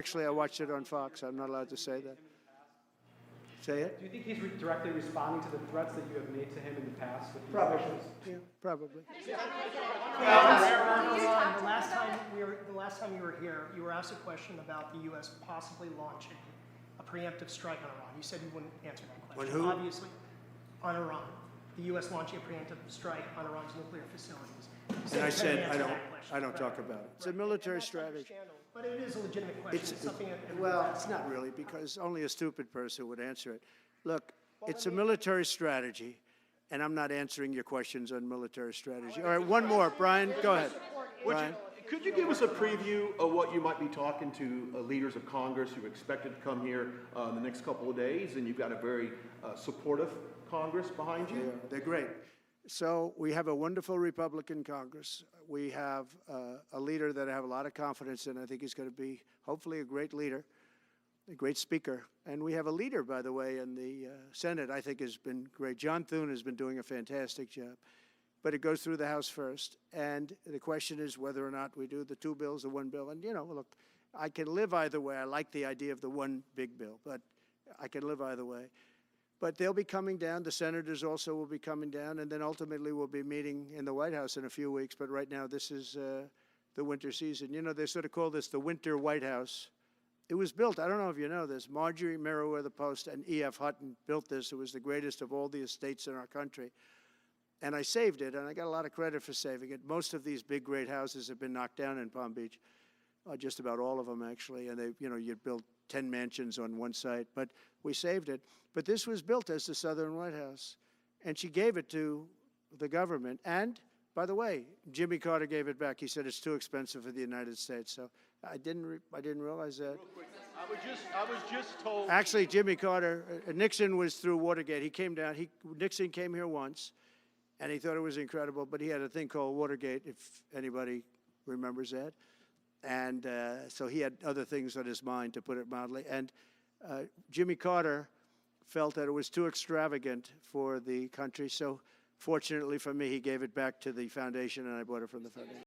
Actually, I watched it on Fox. I'm not allowed to say that. Say it? Do you think he's directly responding to the threats that you have made to him in the past? With these Probably. issues? Yeah, probably. The last time you were here, you were asked a question about the U.S. possibly launching a preemptive strike on Iran. You said you wouldn't answer that question. On who? Obviously, on Iran. The U.S. launching a preemptive strike on Iran's nuclear facilities. And I said, I don't talk about it. It's a military strategy. But it is a legitimate question. It's something that Well, it's not really, because only a stupid person would answer it. Look, it's a military strategy, and I'm not answering your questions on military strategy. All right, one more. Brian, go ahead. Brian. Could you give us a preview of what you might be talking to leaders of Congress who are expected to come here in the next couple of days, and you've got a very supportive Congress behind you? Yeah, they're great. So we have a wonderful Republican Congress. We have a leader that I have a lot of confidence in. I think he's going to be, hopefully, a great leader, a great speaker. And we have a leader, by the way, in the Senate I think has been great. John Thune has been doing a fantastic job. But it goes through the House first. And the question is whether or not we do the two bills or one bill. And, you know, look, I can live either way. I like the idea of the one big bill, but I can live either way. But they'll be coming down. The senators also will be coming down. And then ultimately we'll be meeting in the White House in a few weeks. But right now this is the winter season. You know, they sort of call this the winter White House. It was built, I don't know if you know this, Marjorie Meriwether Post and E.F. Hutton built this. It was the greatest of all the estates in our country. And I saved it, and I got a lot of credit for saving it. Most of these big, great houses have been knocked down in Palm Beach, just about all of them, actually. And they, you know, you'd build 10 mansions on one site, but we saved it. But this was built as the Southern White House, and she gave it to the government. And, by the way, Jimmy Carter gave it back. He said it's too expensive for the United States. So I didn't realize that. Real quick, I was just told. Actually, Jimmy Carter, Nixon was through Watergate. He came down. Nixon came here once, and he thought it was incredible. But he had a thing called Watergate, if anybody remembers that. And so he had other things on his mind, to put it mildly. And Jimmy Carter felt that it was too extravagant for the country. So fortunately for me, he gave it back to the foundation, and I bought it from the foundation.